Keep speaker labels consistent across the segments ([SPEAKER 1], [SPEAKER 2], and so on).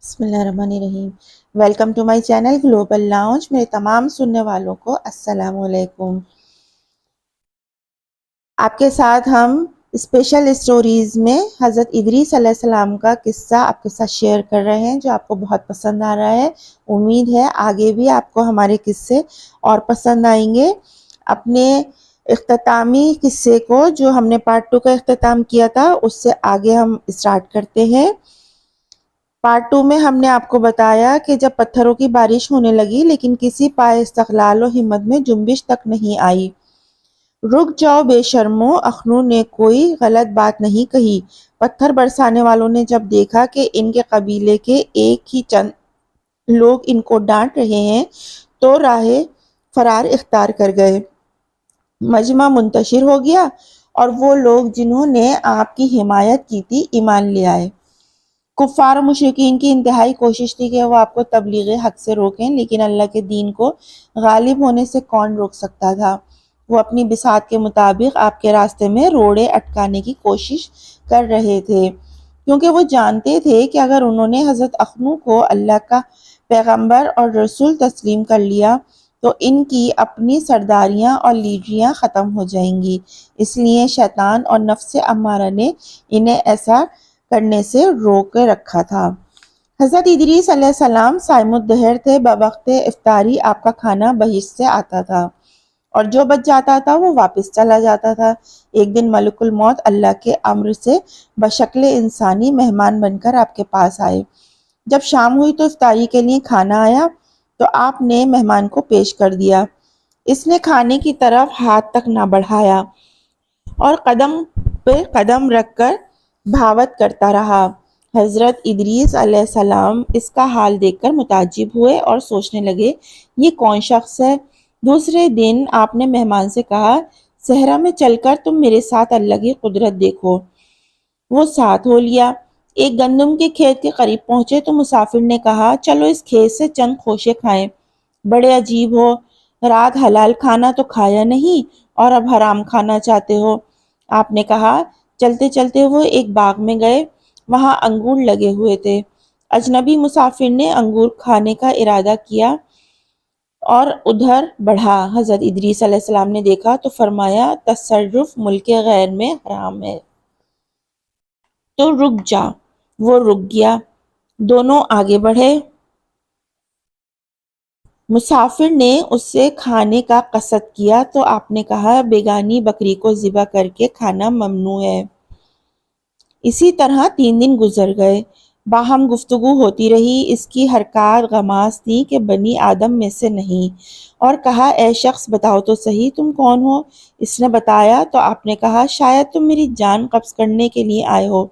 [SPEAKER 1] بسم اللہ الرحمن الرحیم۔ Welcome to my channel global lounge. میرے تمام سننے والوں کو السلام علیکم۔ آپ کے ساتھ ہم اسپیشل اسٹوریز میں حضرت ادریس علیہ السلام کا قصہ آپ کے ساتھ شیئر کر رہے ہیں جو آپ کو بہت پسند آ رہا ہے۔ امید ہے آگے بھی آپ کو ہمارے قصے اور پسند آئیں گے۔ اپنے اختتامی قصے کو جو ہم نے پارٹ 2 کا اختتام کیا تھا اس سے آگے ہم اسٹارٹ کرتے ہیں۔ پارٹ 2 میں ہم نے آپ کو بتایا کہ جب پتھروں کی بارش ہونے لگی لیکن کسی پائے استقلال و ہمت میں جنبش تک نہیں آئی۔ رک جاؤ بے شرمو، اخنو نے کوئی غلط بات نہیں کہی۔ پتھر برسانے والوں نے جب دیکھا کہ ان کے قبیلے کے ایک ہی چند لوگ ان کو ڈانٹ رہے ہیں تو راہ فرار اختیار کر گئے۔ مجمع منتشر ہو گیا اور وہ لوگ جنہوں نے آپ کی حمایت کی تھی ایمان لے آئے۔ کفار و مشرکین کی انتہائی کوشش تھی کہ وہ آپ کو تبلیغ حق سے روکیں، لیکن اللہ کے دین کو غالب ہونے سے کون روک سکتا تھا۔ وہ اپنی بساط کے مطابق آپ کے راستے میں روڑے اٹکانے کی کوشش کر رہے تھے، کیونکہ وہ جانتے تھے کہ اگر انہوں نے حضرت اخنو کو اللہ کا پیغمبر اور رسول تسلیم کر لیا تو ان کی اپنی سرداریاں اور لیڈریاں ختم ہو جائیں گی۔ اس لیے شیطان اور نفس امارہ نے انہیں ایسا کرنے سے روک رکھا تھا۔ حضرت ادریس علیہ السلام صائم الدہر تھے۔ بوقت افطاری آپ کا کھانا بہشت سے آتا تھا اور جو بچ جاتا تھا وہ واپس چلا جاتا تھا۔ ایک دن ملک الموت اللہ کے امر سے بشکل انسانی مہمان بن کر آپ کے پاس آئے۔ جب شام ہوئی تو افطاری کے لیے کھانا آیا تو آپ نے مہمان کو پیش کر دیا۔ اس نے کھانے کی طرف ہاتھ تک نہ بڑھایا اور قدم پہ قدم رکھ کر بھاوت کرتا رہا۔ حضرت ادریس علیہ السلام اس کا حال دیکھ کر متعجب ہوئے اور سوچنے لگے یہ کون شخص ہے۔ دوسرے دن آپ نے مہمان سے کہا، صحرا میں چل کر تم میرے ساتھ اللہ کی قدرت دیکھو۔ وہ ساتھ ہو لیا۔ ایک گندم کے کھیت کے قریب پہنچے تو مسافر نے کہا، چلو اس کھیت سے چند خوشے کھائیں۔ بڑے عجیب ہو، رات حلال کھانا تو کھایا نہیں اور اب حرام کھانا چاہتے ہو۔ آپ نے کہا۔ چلتے چلتے وہ ایک باغ میں گئے، وہاں انگور لگے ہوئے تھے۔ اجنبی مسافر نے انگور کھانے کا ارادہ کیا اور ادھر بڑھا۔ حضرت ادریس علیہ السلام نے دیکھا تو فرمایا، تصرف ملک غیر میں حرام ہے تو رک جا۔ وہ رک گیا۔ دونوں آگے بڑھے۔ مسافر نے اس سے کھانے کا قصد کیا تو آپ نے کہا، بیگانی بکری کو ذبح کر کے کھانا ممنوع ہے۔ اسی طرح 3 دن گزر گئے۔ باہم گفتگو ہوتی رہی۔ اس کی حرکات غماز تھی کہ بنی آدم میں سے نہیں، اور کہا، اے شخص بتاؤ تو صحیح تم کون ہو؟ اس نے بتایا تو آپ نے کہا، شاید تم میری جان قبض کرنے کے لیے آئے ہو۔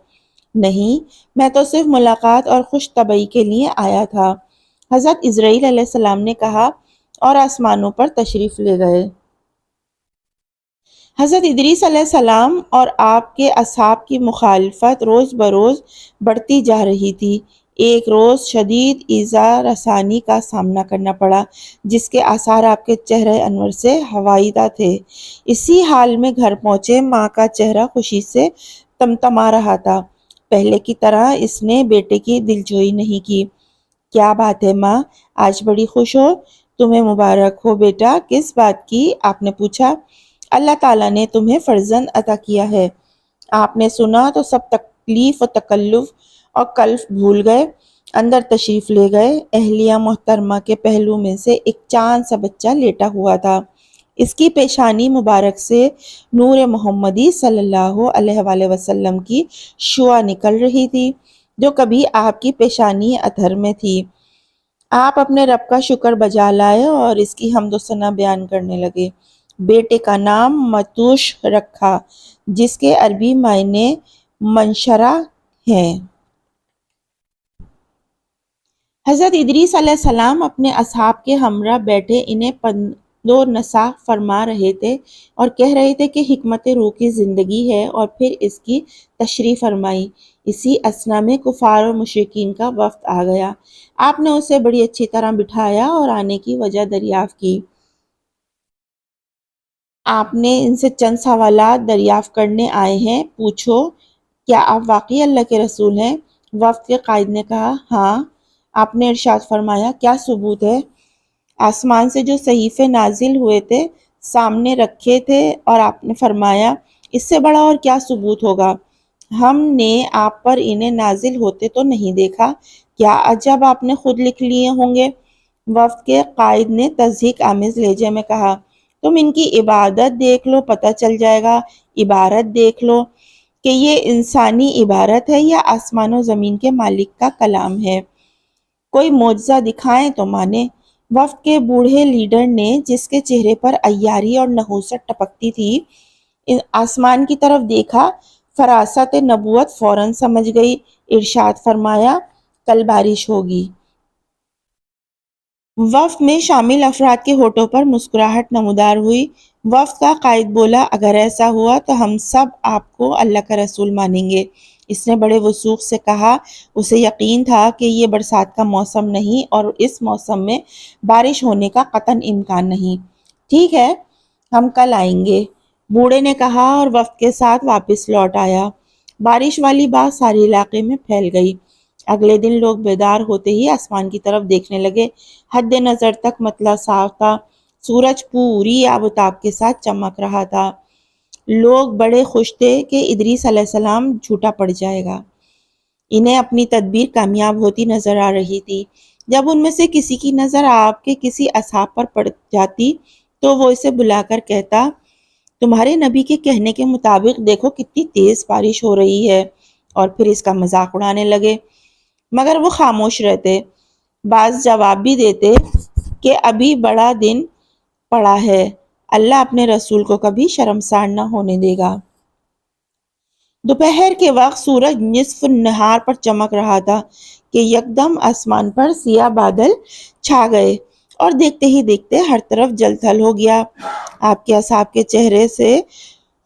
[SPEAKER 1] نہیں، میں تو صرف ملاقات اور خوش طبعی کے لیے آیا تھا۔ حضرت اسرائیل علیہ السلام نے کہا اور آسمانوں پر تشریف لے گئے۔ حضرت ادریس علیہ السلام اور آپ کے اصحاب کی مخالفت روز بروز بڑھتی جا رہی تھی۔ ایک روز شدید ایذا رسانی کا سامنا کرنا پڑا، جس کے آثار آپ کے چہرہ انور سے حوالہ تھے۔ اسی حال میں گھر پہنچے، ماں کا چہرہ خوشی سے تمتما رہا تھا۔ پہلے کی طرح اس نے بیٹے کی دلجوئی نہیں کی۔ کیا بات ہے ماں، آج بڑی خوش ہو؟ تمہیں مبارک ہو بیٹا۔ کس بات کی؟ آپ نے پوچھا۔ اللہ تعالیٰ نے تمہیں فرزند عطا کیا ہے۔ آپ نے سنا تو سب تکلیف و تکلف اور کلف بھول گئے، اندر تشریف لے گئے۔ اہلیہ محترمہ کے پہلو میں سے ایک چاند سا بچہ لیٹا ہوا تھا۔ اس کی پیشانی مبارک سے نور محمدی صلی اللہ علیہ وآلہ وسلم کی شعاع نکل رہی تھی، جو کبھی آپ کی پیشانی اطہر میں تھی۔ آپ اپنے رب کا شکر بجا لائے اور اس کی حمد و ثنا بیان کرنے لگے۔ بیٹے کا نام متوش رکھا، جس کے عربی معنی منشرہ ہیں۔ حضرت ادریس علیہ السلام اپنے اصحاب کے ہمراہ بیٹھے انہیں پند و نصیحت فرما رہے تھے اور کہہ رہے تھے کہ حکمت روح کی زندگی ہے، اور پھر اس کی تشریح فرمائی۔ اسی اثنا میں کفار اور مشرکین کا وفد آ گیا۔ آپ نے اسے بڑی اچھی طرح بٹھایا اور آنے کی وجہ دریافت کی۔ آپ نے ان سے چند سوالات دریافت کرنے آئے ہیں، پوچھو۔ کیا آپ واقعی اللہ کے رسول ہیں؟ وفد کے قائد نے کہا، ہاں۔ آپ نے ارشاد فرمایا کیا ثبوت ہے؟ آسمان سے جو صحیفے نازل ہوئے تھے سامنے رکھے تھے اور آپ نے فرمایا اس سے بڑا اور کیا ثبوت ہوگا؟ ہم نے آپ پر انہیں نازل ہوتے تو نہیں دیکھا، کیا عجب آپ نے خود لکھ لیے ہوں گے؟ وفد کے قائد نے تضحیک آمیز لہجے میں کہا، تم ان کی عبادت دیکھ لو، پتہ چل جائے گا، عبارت دیکھ لو کہ یہ انسانی عبارت ہے یا آسمان و زمین کے مالک کا کلام ہے، کوئی معجزہ دکھائیں تو مانے۔ وفد کے بوڑھے لیڈر نے، جس کے چہرے پر عیاری اور نحوست ٹپکتی تھی، آسمان کی طرف دیکھا، فراست نبوت فوراً سمجھ گئی، ارشاد فرمایا کل بارش ہوگی۔ وفد میں شامل افراد کے ہونٹوں پر مسکراہٹ نمودار ہوئی۔ وفد کا قائد بولا، اگر ایسا ہوا تو ہم سب آپ کو اللہ کا رسول مانیں گے۔ اس نے بڑے وثوق سے کہا، اسے یقین تھا کہ یہ برسات کا موسم نہیں اور اس موسم میں بارش ہونے کا قطعاً امکان نہیں۔ ٹھیک ہے، ہم کل آئیں گے، بوڑھے نے کہا اور وفد کے ساتھ واپس لوٹ آیا۔ بارش والی بات سارے علاقے میں پھیل گئی۔ اگلے دن لوگ بیدار ہوتے ہی آسمان کی طرف دیکھنے لگے۔ حد نظر تک مطلع صاف تھا، سورج پوری آب و تاب کے ساتھ چمک رہا تھا۔ لوگ بڑے خوش تھے کہ ادریس علیہ السلام جھوٹا پڑ جائے گا۔ انہیں اپنی تدبیر کامیاب ہوتی نظر آ رہی تھی۔ جب ان میں سے کسی کی نظر آپ کے کسی اصحاب پر پڑ جاتی تو وہ اسے بلا کر کہتا، تمہارے نبی کے کہنے کے مطابق دیکھو کتنی تیز بارش ہو رہی ہے، اور پھر اس کا مذاق اڑانے لگے، مگر وہ خاموش رہتے۔ بعض جواب بھی دیتے کہ ابھی بڑا دن پڑا ہے، اللہ اپنے رسول کو کبھی شرمسار نہ ہونے دے گا۔ دوپہر کے وقت سورج نصف النہار پر چمک رہا تھا کہ یکدم آسمان پر سیاہ بادل چھا گئے اور دیکھتے ہی دیکھتے ہر طرف جل تھل ہو گیا۔ آپ کے اصحاب کے چہرے سے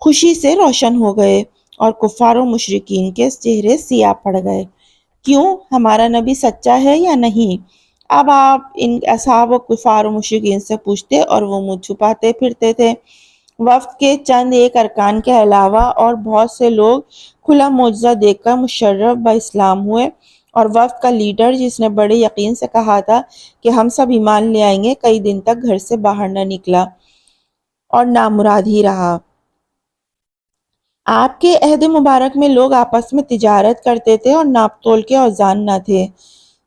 [SPEAKER 1] خوشی سے روشن ہو گئے اور کفار و مشرکین کے چہرے سیاہ پڑ گئے۔ کیوں؟ ہمارا نبی سچا ہے یا نہیں؟ اب آپ ان اصحاب و کفار و مشرکین سے پوچھتے اور وہ منہ چھپاتے پھرتے تھے۔ وفد کے چند ایک ارکان کے علاوہ اور بہت سے لوگ کھلا معجزہ دیکھ کر مشرف باسلام ہوئے، اور وفد کا لیڈر، جس نے بڑے یقین سے کہا تھا کہ ہم سب ایمان لے آئیں گے، کئی دن تک گھر سے باہر نہ نکلا اور نامراد ہی رہا۔ آپ کے عہد مبارک میں لوگ آپس میں تجارت کرتے تھے اور ناپ تول کے اوزان نہ تھے۔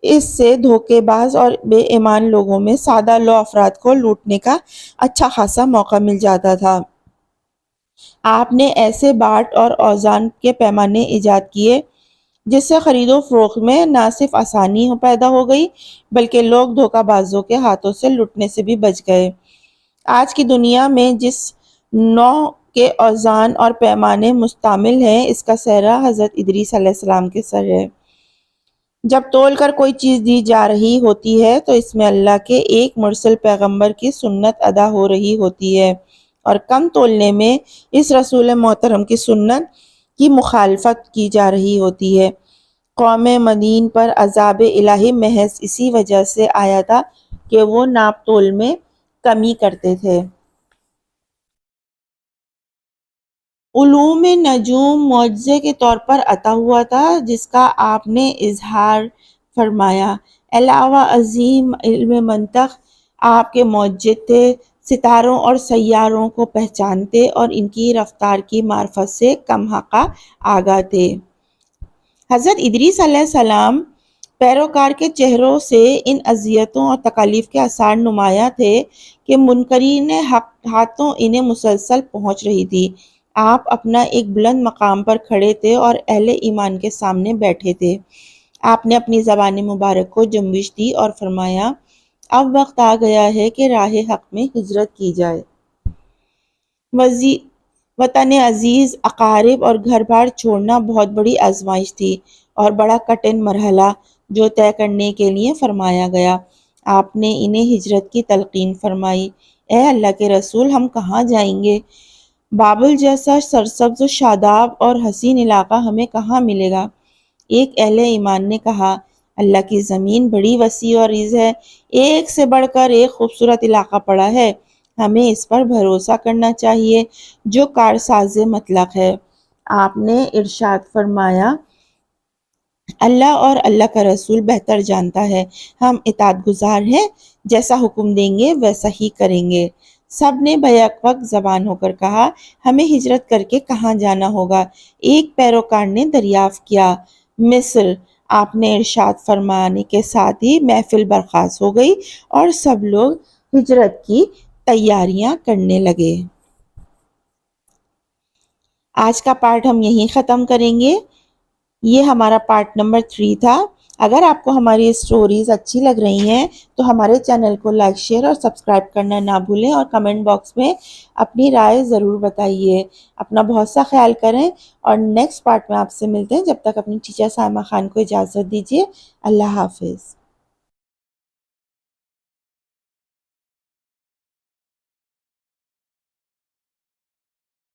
[SPEAKER 1] اس سے دھوکے باز اور بے ایمان لوگوں میں سادہ لو افراد کو لوٹنے کا اچھا خاصا موقع مل جاتا تھا۔ آپ نے ایسے باٹ اور اوزان کے پیمانے ایجاد کیے جس سے خرید و فروخت میں نہ صرف آسانی پیدا ہو گئی بلکہ لوگ دھوکہ بازوں کے ہاتھوں سے لٹنے سے بھی بچ گئے۔ آج کی دنیا میں جس نوع کے اوزان اور پیمانے مستعمل ہیں، اس کا سہرا حضرت ادریس علیہ السلام کے سر ہے۔ جب تول کر کوئی چیز دی جا رہی ہوتی ہے تو اس میں اللہ کے ایک مرسل پیغمبر کی سنت ادا ہو رہی ہوتی ہے، اور کم تولنے میں اس رسول محترم کی سنت کی مخالفت کی جا رہی ہوتی ہے۔ قوم مدین پر عذاب الہی محض اسی وجہ سے آیا تھا کہ وہ ناپ تول میں کمی کرتے تھے۔ علوم نجوم معجزے کے طور پر عطا ہوا تھا جس کا آپ نے اظہار فرمایا۔ علاوہ عظیم علم منطق آپ کے معجزے تھے، ستاروں اور سیاروں کو پہچانتے اور ان کی رفتار کی معرفت سے کم حقہ آگاہ تھے۔ حضرت ادریس علیہ السلام پیروکار کے چہروں سے ان اذیتوں اور تکالیف کے آثار نمایاں تھے کہ منکرین حق ہاتھوں انہیں مسلسل پہنچ رہی تھی۔ آپ اپنا ایک بلند مقام پر کھڑے تھے اور اہل ایمان کے سامنے بیٹھے تھے۔ آپ نے اپنی زبان مبارک کو جنبش دی اور فرمایا، اب وقت آ گیا ہے کہ راہ حق میں ہجرت کی جائے۔ وطن عزیز، اقارب اور گھر بار چھوڑنا بہت بڑی آزمائش تھی اور بڑا کٹھن مرحلہ جو طے کرنے کے لیے فرمایا گیا۔ آپ نے انہیں ہجرت کی تلقین فرمائی۔ اے اللہ کے رسول، ہم کہاں جائیں گے؟ بابل جیسا سرسبز و شاداب اور حسین علاقہ ہمیں کہاں ملے گا؟ ایک اہل ایمان نے کہا، اللہ کی زمین بڑی وسیع اور عریض ہے، ایک سے بڑھ کر ایک خوبصورت علاقہ پڑا ہے، ہمیں اس پر بھروسہ کرنا چاہیے جو کارساز مطلق ہے۔ آپ نے ارشاد فرمایا، اللہ اور اللہ کا رسول بہتر جانتا ہے، ہم اطاعت گزار ہیں، جیسا حکم دیں گے ویسا ہی کریں گے۔ سب نے بیک وقت زبان ہو کر کہا، ہمیں ہجرت کر کے کہاں جانا ہوگا؟ ایک پیروکار نے دریافت کیا، مصر۔ آپ نے ارشاد فرمانے کے ساتھ ہی محفل برخاست ہو گئی اور سب لوگ ہجرت کی تیاریاں کرنے لگے۔ آج کا پارٹ ہم یہیں ختم کریں گے۔ یہ ہمارا پارٹ نمبر 3 تھا۔ اگر آپ کو ہماری اسٹوریز اچھی لگ رہی ہیں تو ہمارے چینل کو لائک، شیئر اور سبسکرائب کرنا نہ بھولیں، اور کمنٹ باکس میں اپنی رائے ضرور بتائیے۔ اپنا بہت سا خیال کریں، اور نیکسٹ پارٹ میں آپ سے ملتے ہیں۔ جب تک اپنی ٹیچر سائمہ خان کو اجازت دیجیے۔ اللہ حافظ۔